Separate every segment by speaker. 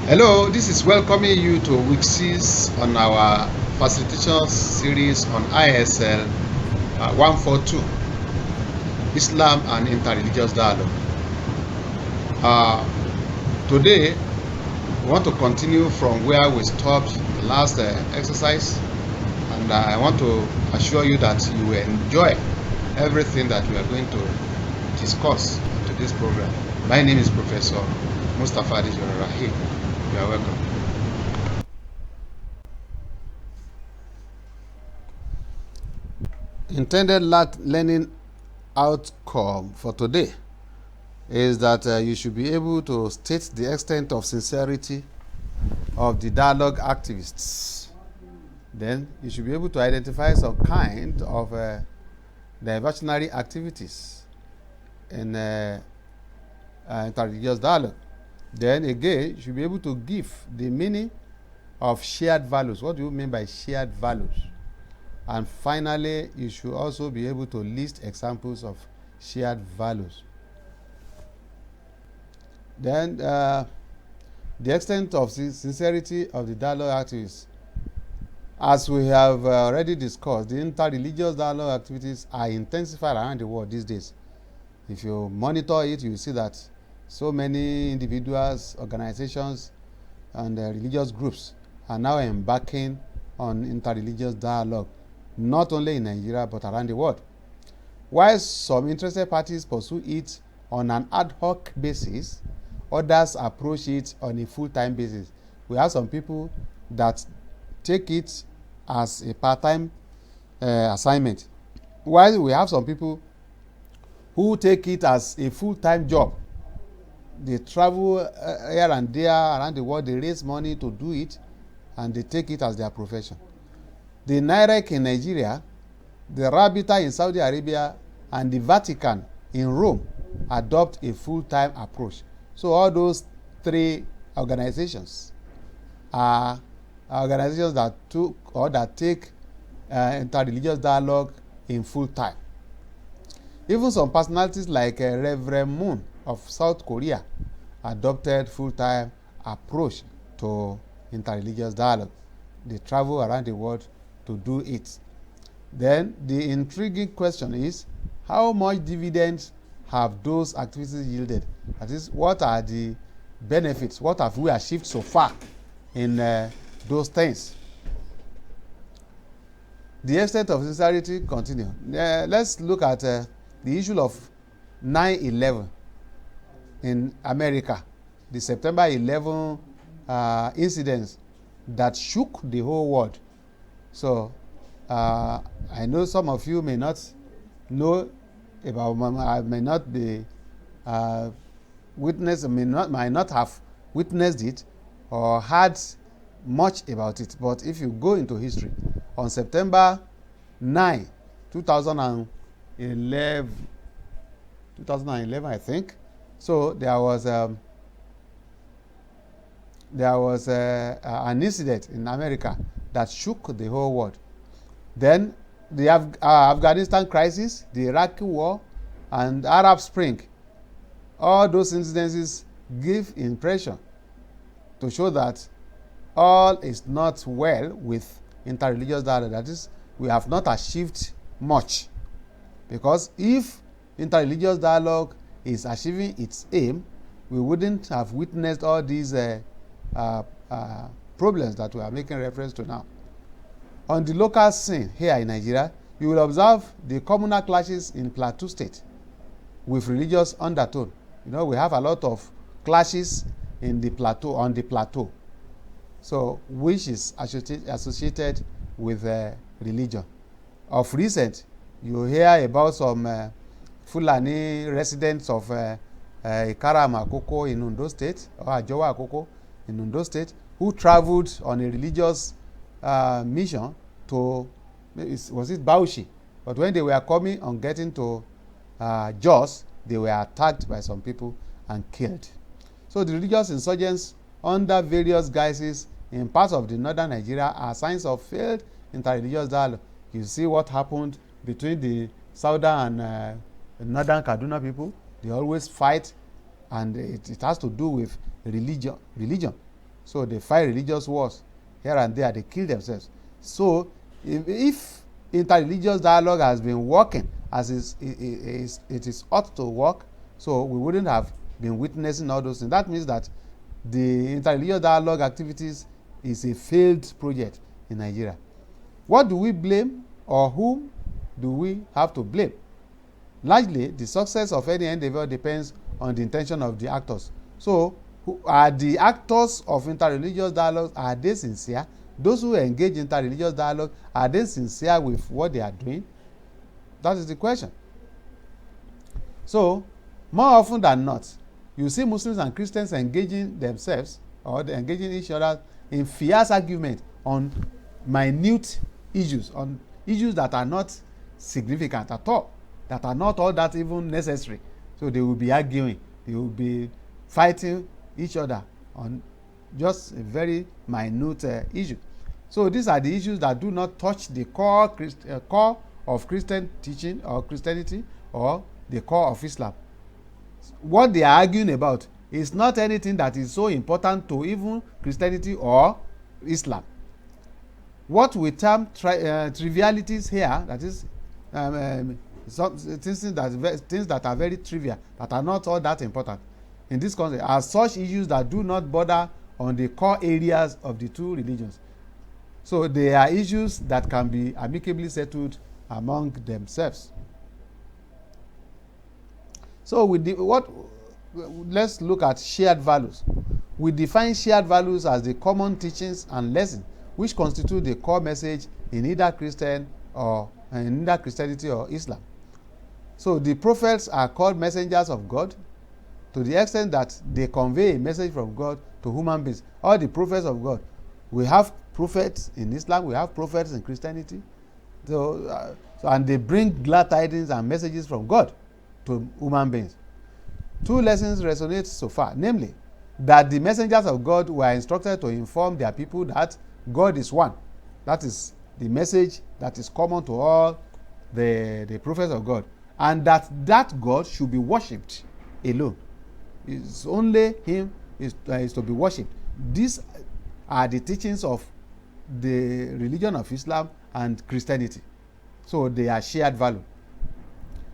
Speaker 1: Hello, this is welcoming you to week 6 on our facilitation series on ISL 142 Islam and Interreligious Dialogue. Today, we want to continue from where we stopped the last exercise, and I want to assure you that you will enjoy everything that we are going to discuss in today's program. My name is Professor Mustafa Rahim. You are welcome. Intended learning outcome for today is that you should be able to state the extent of sincerity of the dialogue activists. Then you should be able to identify some kind of diversionary activities in interreligious dialogue. Then again, you should be able to give the meaning of shared values. What do you mean by shared values? And finally, you should also be able to list examples of shared values. Then the extent of sincerity of the dialogue activities. As we have already discussed, the interreligious dialogue activities are intensified around the world these days. If you monitor it, you will see that so many individuals, organizations, and religious groups are now embarking on interreligious dialogue, not only in Nigeria but around the world. While some interested parties pursue it on an ad hoc basis, others approach it on a full-time basis. We have some people that take it as a part-time assignment, while we have some people who take it as a full-time job. They travel here and there around the world, they raise money to do it, and they take it as their profession. The NIREC in Nigeria, the Rabita in Saudi Arabia, and the Vatican in Rome adopt a full-time approach. So all those three organizations are organizations that took or that take interreligious dialogue in full-time. Even some personalities like Reverend Moon of South Korea adopted full-time approach to interreligious dialogue. They travel around the world to do it. Then the intriguing question is, how much dividends have those activities yielded? That is, what are the benefits? What have we achieved so far in those things? The extent of sincerity continue. Let's look at the issue of 9/11 in America, the September 11 incidents that shook the whole world. So I know some of you may not know about, may not be might not have witnessed it or heard much about it. But if you go into history, on September 9, 2011, I think. So there was an incident in America that shook the whole world. Then the Afghanistan crisis, the Iraqi war, and Arab Spring, all those incidences give impression to show that all is not well with interreligious dialogue. That is, we have not achieved much, because if interreligious dialogue is achieving its aim, we wouldn't have witnessed all these problems that we are making reference to now. On the local scene here in Nigeria, you will observe the communal clashes in Plateau State with religious undertone. You know, we have a lot of clashes in the plateau, on the plateau, so which is associated with religion. Of recent, you hear about some Fulani residents of Ikaram Akoko in Ondo State, or Ajowa Akoko in Ondo State, who traveled on a religious mission to, was it Bauchi? But when they were coming on getting to Jos, they were attacked by some people and killed. So the religious insurgents under various guises in parts of the northern Nigeria are signs of failed interreligious dialogue. You see what happened between the southern and northern Kaduna people. They always fight, and it has to do with religion. So they fight religious wars here and there. They kill themselves. So if interreligious dialogue has been working as it is ought to work, so we wouldn't have been witnessing all those things. That means that the interreligious dialogue activities is a failed project in Nigeria. What do we blame, or whom do we have to blame? Largely, the success of any endeavor depends on the intention of the actors. So, who are the actors of interreligious dialogue? Are they sincere? Those who engage in interreligious dialogue, are they sincere with what they are doing? That is the question. So, more often than not, you see Muslims and Christians engaging themselves or engaging each other in fierce argument on minute issues, on issues that are not significant at all, that are not all that even necessary. So they will be arguing, they will be fighting each other on just a very minute issue. So these are the issues that do not touch the core of Christian teaching or Christianity or the core of Islam. What they are arguing about is not anything that is so important to even Christianity or Islam. What we term trivialities here, that is things that are very trivial, that are not all that important in this context, are such issues that do not border on the core areas of the two religions. So they are issues that can be amicably settled among themselves. So let's look at shared values. We define shared values as the common teachings and lessons which constitute the core message in either Christianity or Islam. So the prophets are called messengers of God to the extent that they convey a message from God to human beings. All the prophets of God. We have prophets in Islam, we have prophets in Christianity. And they bring glad tidings and messages from God to human beings. Two lessons resonate so far, namely, that the messengers of God were instructed to inform their people that God is one. That is the message that is common to all the prophets of God. And that God should be worshipped alone. It's only him is to be worshipped. These are the teachings of the religion of Islam and Christianity. So they are shared value.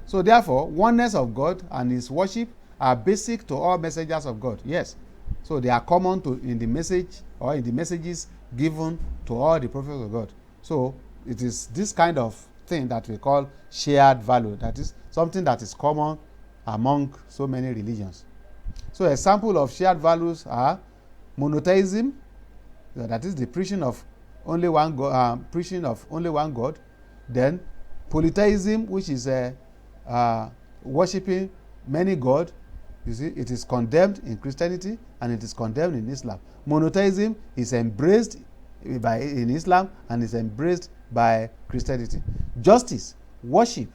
Speaker 1: So therefore, oneness of God and his worship are basic to all messengers of God. Yes. So they are common in the message or in the messages given to all the prophets of God. So it is this kind of thing that we call shared value. That is something that is common among so many religions. So example of shared values are monotheism, that is the preaching of only one God. Then polytheism, which is worshipping many gods. You see, it is condemned in Christianity and it is condemned in Islam. Monotheism is embraced in Islam and is embraced by Christianity. Justice, worship,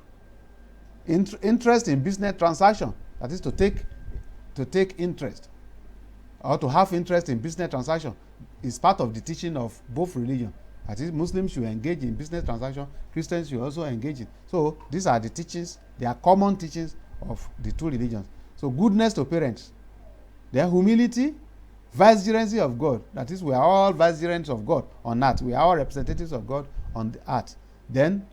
Speaker 1: interest in business transaction, that is to take interest or to have interest in business transaction, is part of the teaching of both religions. That is, Muslims should engage in business transaction, Christians should also engage in. So these are the teachings, they are common teachings of the two religions. So goodness to parents, their humility, vicegerency of God. That is, we are all vicegerents of God on earth. We are all representatives of God on the earth. Then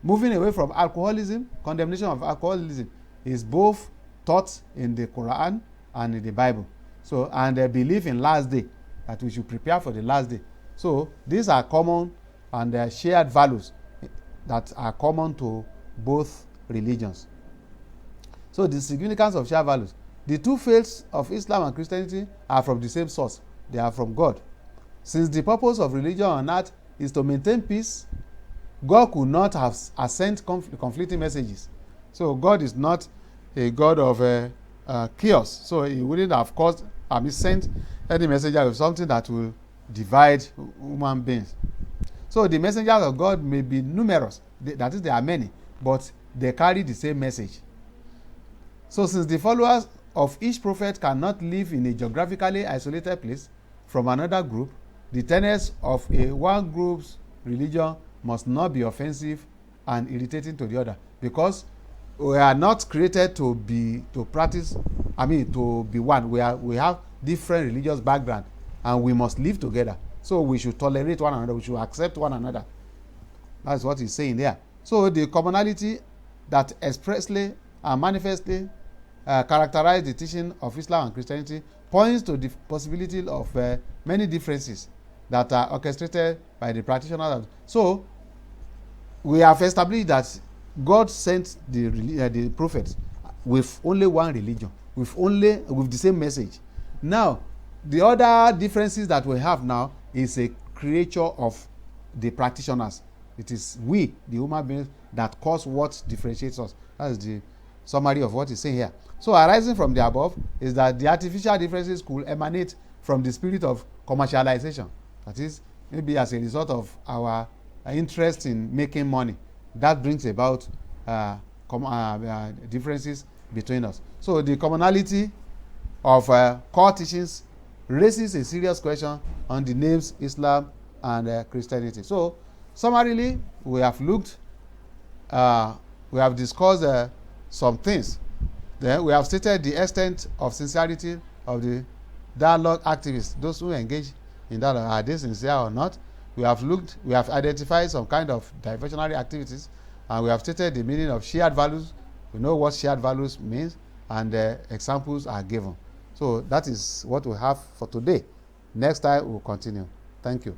Speaker 1: moving away from alcoholism, condemnation of alcoholism is both taught in the Quran and in the Bible. So, and they believe in last day, that we should prepare for the last day. So these are common and they are shared values that are common to both religions. So the significance of shared values. The two faiths of Islam and Christianity are from the same source. They are from God. Since the purpose of religion on earth is to maintain peace, God could not have sent conflicting messages. So God is not a God of chaos. So he wouldn't have sent any messenger with something that will divide human beings. So the messengers of God may be numerous. That is, there are many, but they carry the same message. So since the followers of each prophet cannot live in a geographically isolated place from another group, the tenets of one group's religion must not be offensive and irritating to the other, because we are not created to be one. We have different religious background, and we must live together. So we should tolerate one another. We should accept one another. That's what he's saying there. So the commonality that expressly and manifestly characterize the teaching of Islam and Christianity points to the possibility of many differences that are orchestrated by the practitioners. So we have established that God sent the prophets with only one religion, with the same message. Now, the other differences that we have now is a creature of the practitioners. It is we, the human beings, that cause what differentiates us. That is the summary of what he's saying here. So arising from the above is that the artificial differences could emanate from the spirit of commercialization. That is, maybe as a result of our interest in making money. That brings about differences between us. So the commonality of core teachings raises a serious question on the names Islam and Christianity. So summarily, we have discussed some things. Then we have stated the extent of sincerity of the dialogue activists, those who engage in dialogue. Are they sincere or not? We have identified some kind of diversionary activities, and we have stated the meaning of shared values. We know what shared values means, and examples are given. So that is what we have for today. Next time we'll continue. Thank you.